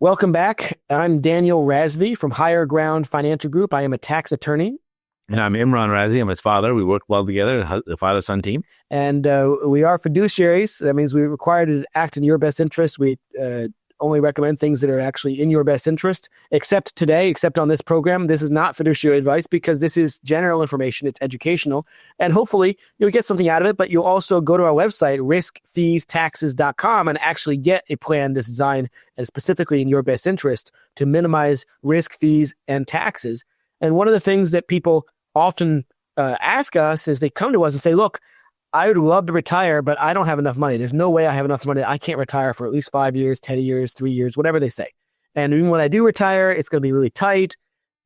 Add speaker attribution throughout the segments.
Speaker 1: Welcome back. I'm Daniel Razvi from Higher Ground Financial Group. I am a tax attorney.
Speaker 2: And I'm Imran Razvi. I'm his father. We work well together, the father-son team.
Speaker 1: And we are fiduciaries. That means we're required to act in your best interest. We only recommend things that are actually in your best interest. Except on this program, this is not fiduciary advice because this is general information. It's educational. And hopefully you'll get something out of it, but you'll also go to our website, riskfeestaxes.com, and actually get a plan that's designed specifically in your best interest to minimize risk, fees, and taxes. And one of the things that people often ask us is they come to us and say, look, I would love to retire, but I don't have enough money. There's no way I have enough money. I can't retire for at least 5 years, 10 years, 3 years, whatever they say. And even when I do retire, it's going to be really tight.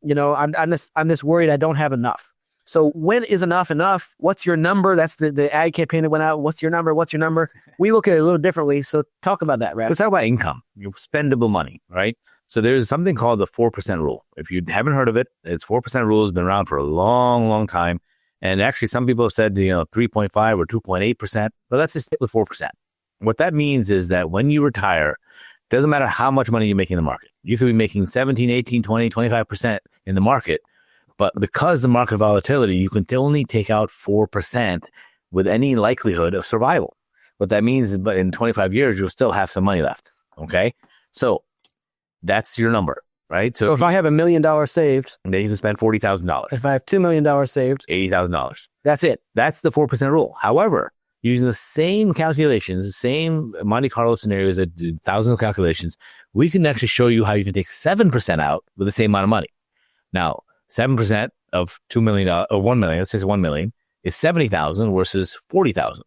Speaker 1: You know, I'm just worried I don't have enough. So when is enough enough? What's your number? That's the ad campaign that went out. What's your number? What's your number? We look at it a little differently. So talk about that, Raz.
Speaker 2: Let's talk about income, your spendable money, right? So there's something called the 4% rule. If you haven't heard of it, it's 4% rule has been around for a long, long time. And actually, some people have said, 3.5 or 2.8%, but let's just stick with 4%. What that means is that when you retire, it doesn't matter how much money you make in the market. You could be making 17, 18, 20, 25% in the market, but because the market volatility, you can only take out 4% with any likelihood of survival. What that means is, but in 25 years, you'll still have some money left. Okay. So that's your number. Right.
Speaker 1: So if I have $1 million saved,
Speaker 2: then you can spend $40,000.
Speaker 1: If I have $2 million saved,
Speaker 2: $80,000.
Speaker 1: That's it.
Speaker 2: That's the 4% rule. However, using the same calculations, the same Monte Carlo scenarios that do thousands of calculations, we can actually show you how you can take 7% out with the same amount of money. Now, 7% of $2 million or $1 million, let's say it's $1 million, is $70,000 versus $40,000.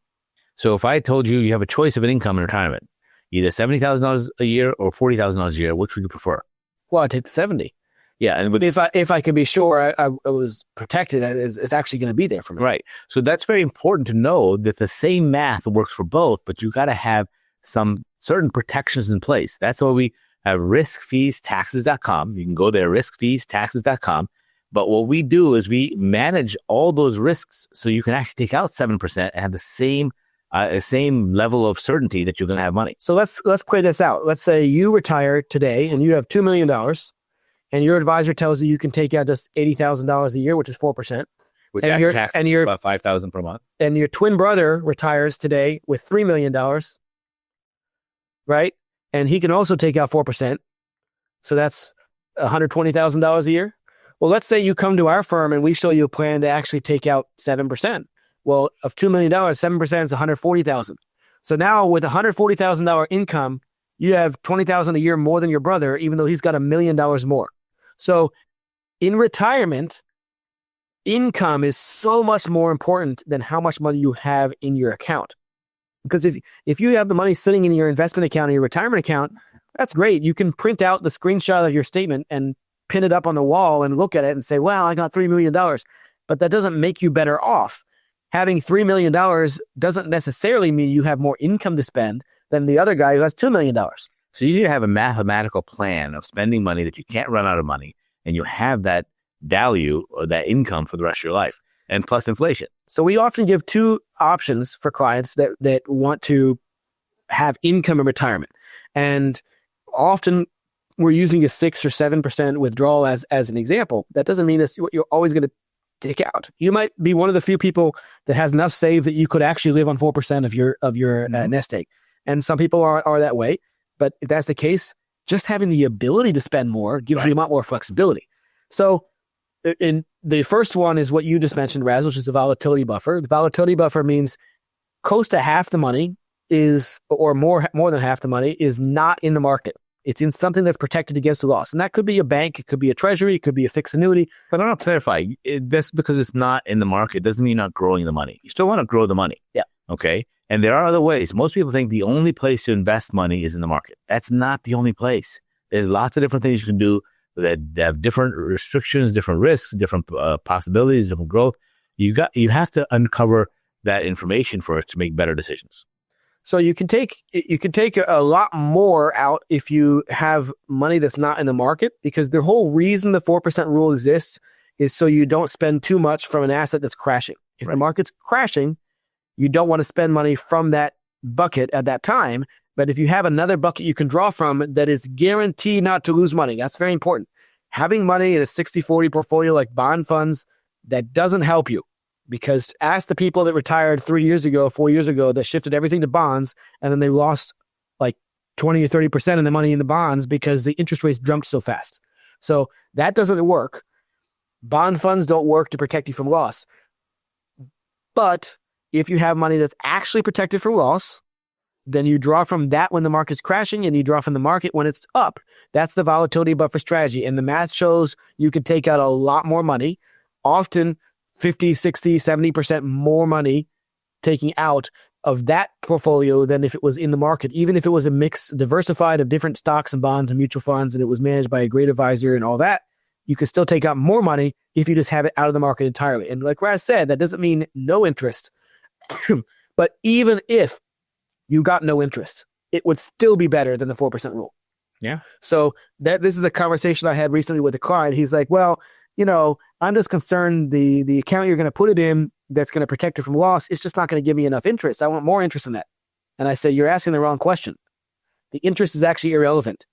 Speaker 2: So if I told you you have a choice of an income in retirement, either $70,000 a year or $40,000 a year, which would you prefer?
Speaker 1: Well, I'd take the 70.
Speaker 2: Yeah. And
Speaker 1: if I could be sure I was protected, it's actually going to be there for me.
Speaker 2: Right. So that's very important to know that the same math works for both, but you got to have some certain protections in place. That's why we have riskfeestaxes.com. You can go there, riskfeestaxes.com. But what we do is we manage all those risks so you can actually take out 7% and have the same level of certainty that you're going to have money.
Speaker 1: So let's play this out. Let's say you retire today and you have $2 million and your advisor tells you can take out just $80,000 a year, which is 4%.
Speaker 2: Which and you're about $5,000 per month.
Speaker 1: And your twin brother retires today with $3 million, right? And he can also take out 4%. So that's $120,000 a year. Well, let's say you come to our firm and we show you a plan to actually take out 7%. Well, of $2 million, 7% is $140,000. So now with $140,000 income, you have $20,000 a year more than your brother, even though he's got $1 million more. So in retirement, income is so much more important than how much money you have in your account. Because if you have the money sitting in your investment account or your retirement account, that's great. You can print out the screenshot of your statement and pin it up on the wall and look at it and say, well, I got $3 million. But that doesn't make you better off. Having $3 million doesn't necessarily mean you have more income to spend than the other guy who has $2 million.
Speaker 2: So you need to have a mathematical plan of spending money that you can't run out of money, and you have that value or that income for the rest of your life, and plus inflation.
Speaker 1: So we often give two options for clients that want to have income in retirement. And often we're using a 6 or 7% withdrawal as an example. That doesn't mean that's what you're always going to take out. You might be one of the few people that has enough saved that you could actually live on 4% of your nest egg. And some people are that way. But if that's the case, just having the ability to spend more gives you a lot more flexibility. So in the first one is what you just mentioned, Raz, which is the volatility buffer. The volatility buffer means close to half the money is, or more than half the money is not in the market. It's in something that's protected against the loss. And that could be a bank, it could be a treasury, it could be a fixed annuity.
Speaker 2: But I want to clarify, that's because it's not in the market doesn't mean you're not growing the money. You still want to grow the money.
Speaker 1: Yeah.
Speaker 2: Okay. And there are other ways. Most people think the only place to invest money is in the market. That's not the only place. There's lots of different things you can do that have different restrictions, different risks, different possibilities, different growth. You have to uncover that information for it to make better decisions.
Speaker 1: So you can take a lot more out if you have money that's not in the market, because the whole reason the 4% rule exists is so you don't spend too much from an asset that's crashing. If the market's crashing, you don't want to spend money from that bucket at that time. But if you have another bucket you can draw from that is guaranteed not to lose money, that's very important. Having money in a 60-40 portfolio like bond funds, that doesn't help you. Because ask the people that retired 3 years ago, 4 years ago, that shifted everything to bonds, and then they lost like 20 or 30% of the money in the bonds because the interest rates jumped so fast. So that doesn't work. Bond funds don't work to protect you from loss. But if you have money that's actually protected from loss, then you draw from that when the market's crashing and you draw from the market when it's up. That's the volatility buffer strategy. And the math shows you could take out a lot more money, often 50, 60, 70% more money taking out of that portfolio than if it was in the market. Even if it was a mix diversified of different stocks and bonds and mutual funds and it was managed by a great advisor and all that, you could still take out more money if you just have it out of the market entirely. And like Raz said, that doesn't mean no interest. But even if you got no interest, it would still be better than the 4% rule.
Speaker 2: Yeah.
Speaker 1: So this is a conversation I had recently with a client. He's like, well, I'm just concerned the account you're going to put it in that's going to protect it from loss, it's just not going to give me enough interest. I want more interest in that. And I said, you're asking the wrong question. The interest is actually irrelevant.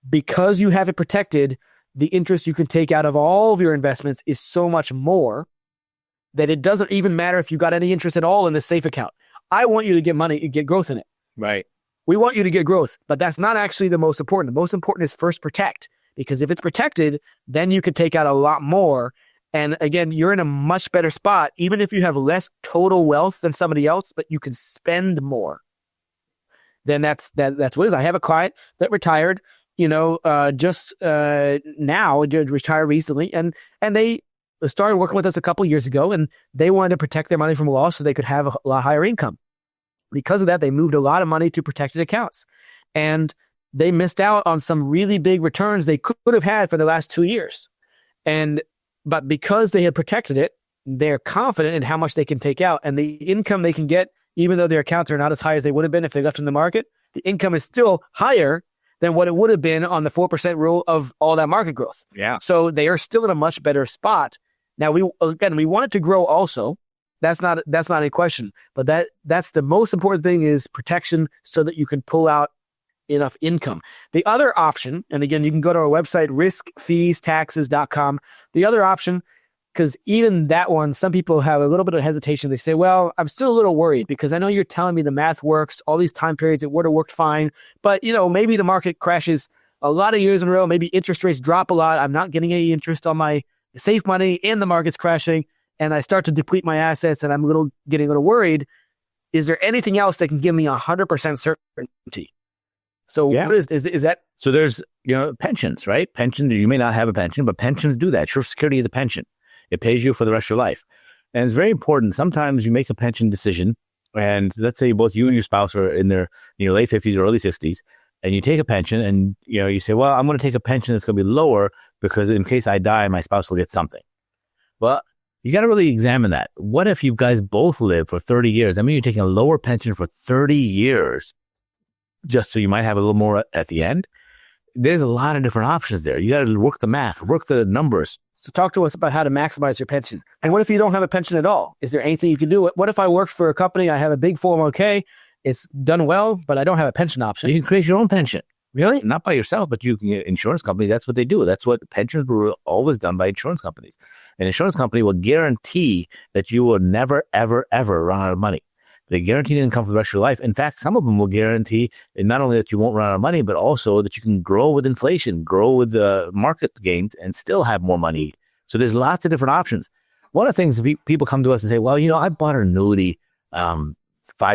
Speaker 1: Because you have it protected, the interest you can take out of all of your investments is so much more that it doesn't even matter if you got any interest at all in this safe account. I want you to get money, get growth in it.
Speaker 2: Right.
Speaker 1: We want you to get growth, but that's not actually the most important. The most important is first protect, because if it's protected, then you could take out a lot more. And again, you're in a much better spot, even if you have less total wealth than somebody else, but you can spend more. Then that's what it is. I have a client that retired, just now, retired recently, and they started working with us a couple years ago, and they wanted to protect their money from loss so they could have a lot higher income. Because of that, they moved a lot of money to protected accounts, and they missed out on some really big returns they could have had for the last 2 years. But because they had protected it, they're confident in how much they can take out, and the income they can get, even though their accounts are not as high as they would have been if they left in the market, the income is still higher than what it would have been on the 4% rule of all that market growth.
Speaker 2: Yeah.
Speaker 1: So they are still in a much better spot. Now, we want it to grow also. That's not a question. But that's the most important thing, is protection so that you can pull out enough income. The other option, and again, you can go to our website, riskfeestaxes.com. The other option, because even that one, some people have a little bit of hesitation. They say, well, I'm still a little worried because I know you're telling me the math works, all these time periods, it would have worked fine. But, maybe the market crashes a lot of years in a row. Maybe interest rates drop a lot. I'm not getting any interest on my safe money and the market's crashing. And I start to deplete my assets and I'm getting a little worried. Is there anything else that can give me 100% certainty? So
Speaker 2: yeah.
Speaker 1: What is that?
Speaker 2: So there's, pensions, right? Pension, you may not have a pension, but pensions do that. Social Security is a pension. It pays you for the rest of your life. And it's very important. Sometimes you make a pension decision, and let's say both you and your spouse are in their late 50s or early 60s, and you take a pension and you say, well, I'm going to take a pension that's going to be lower because in case I die, my spouse will get something. Well, you got to really examine that. What if you guys both live for 30 years? I mean, you're taking a lower pension for 30 years just so you might have a little more at the end. There's a lot of different options there. You got to work the math, work the numbers.
Speaker 1: So talk to us about how to maximize your pension. And what if you don't have a pension at all? Is there anything you can do? What if I work for a company, I have a big 401k, it's done well, but I don't have a pension option?
Speaker 2: You can create your own pension.
Speaker 1: Really?
Speaker 2: Not by yourself, but you can get insurance company. That's what they do. That's what pensions were always done by insurance companies. An insurance company will guarantee that you will never, ever, ever run out of money. They guarantee income for the rest of your life. In fact, some of them will guarantee not only that you won't run out of money, but also that you can grow with inflation, grow with the market gains, and still have more money. So there's lots of different options. One of the things people come to us and say, well, I bought an annuity 5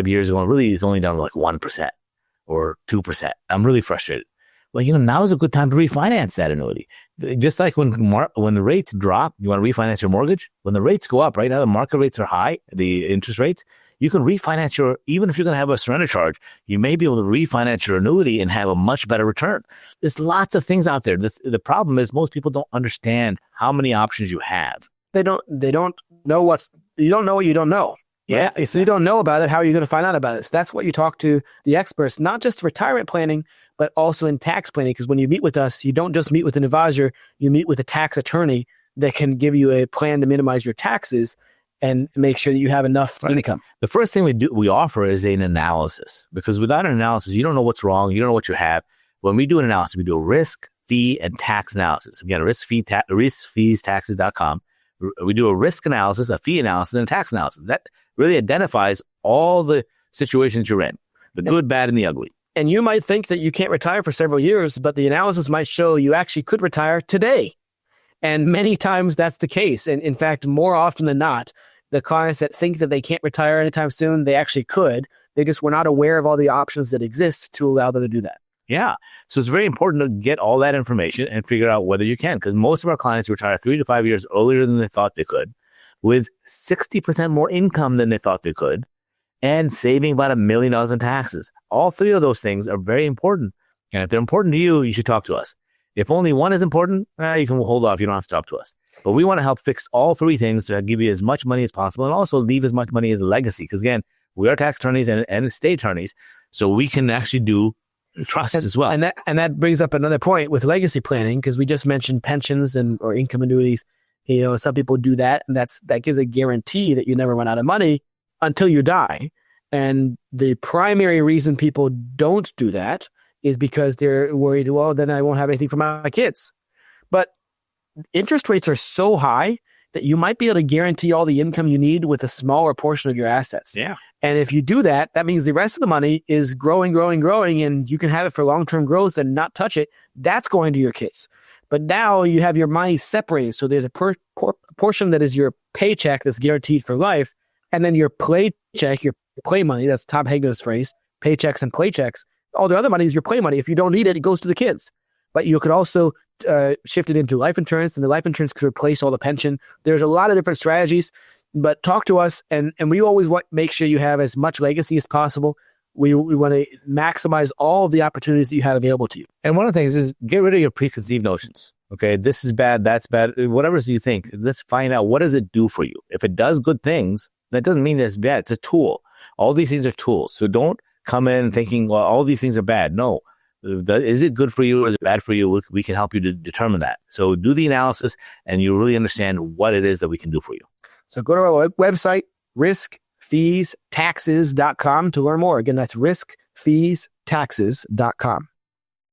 Speaker 2: years ago, and really it's only down to like 1% or 2%. I'm really frustrated. Well, now is a good time to refinance that annuity. Just like when the rates drop, you want to refinance your mortgage. When the rates go up, right now the market rates are high, the interest rates, you can refinance even if you're going to have a surrender charge, you may be able to refinance your annuity and have a much better return. There's lots of things out there. The problem is most people don't understand how many options you have.
Speaker 1: They don't know you don't know what you don't know.
Speaker 2: Yeah.
Speaker 1: Right? If you don't know about it, how are you going to find out about it? So that's what you talk to the experts, not just retirement planning, but also in tax planning. Because when you meet with us, you don't just meet with an advisor, you meet with a tax attorney that can give you a plan to minimize your taxes. and make sure that you have enough income.
Speaker 2: The first thing we offer is an analysis, because without an analysis, you don't know what's wrong. You don't know what you have. When we do an analysis, we do a risk, fee, and tax analysis. Again, riskfeestaxes.com. We do a risk analysis, a fee analysis, and a tax analysis. That really identifies all the situations you're in, the good, bad, and the ugly.
Speaker 1: And you might think that you can't retire for several years, but the analysis might show you actually could retire today. And many times that's the case. And in fact, more often than not, the clients that think that they can't retire anytime soon, they actually could. They just were not aware of all the options that exist to allow them to do that.
Speaker 2: Yeah. So it's very important to get all that information and figure out whether you can, because most of our clients retire 3 to 5 years earlier than they thought they could, with 60% more income than they thought they could, and saving about $1 million in taxes. All three of those things are very important. And if they're important to you, you should talk to us. If only one is important, you can hold off. You don't have to talk to us. But we want to help fix all three things to give you as much money as possible and also leave as much money as a legacy. Because again, we are tax attorneys and estate attorneys, so we can actually do trust as well.
Speaker 1: And that brings up another point with legacy planning, because we just mentioned pensions or income annuities. You know, some people do that, and that gives a guarantee that you never run out of money until you die. And the primary reason people don't do that is because they're worried, well, then I won't have anything for my kids. But interest rates are so high that you might be able to guarantee all the income you need with a smaller portion of your assets.
Speaker 2: Yeah.
Speaker 1: And if you do that, that means the rest of the money is growing, and you can have it for long-term growth and not touch it. That's going to your kids. But now you have your money separated. So there's a portion that is your paycheck that's guaranteed for life. And then your play check, your play money, that's Tom Hagen's phrase, paychecks and playchecks. All the other money is your play money. If you don't need it, it goes to the kids. But you could also shift it into life insurance, and the life insurance could replace all the pension. There's a lot of different strategies, but talk to us, and we always want to make sure you have as much legacy as possible. We want to maximize all of the opportunities that you have available to you.
Speaker 2: And one of the things is get rid of your preconceived notions. Okay, this is bad, that's bad, whatever you think. Let's find out, what does it do for you? If it does good things, that doesn't mean it's bad. It's a tool. All these things are tools. So don't come in thinking, well, all these things are bad. No. Is it good for you or is it bad for you? We can help you to determine that. So do the analysis and you really understand what it is that we can do for you.
Speaker 1: So go to our website, riskfeestaxes.com, to learn more. Again, that's riskfeestaxes.com.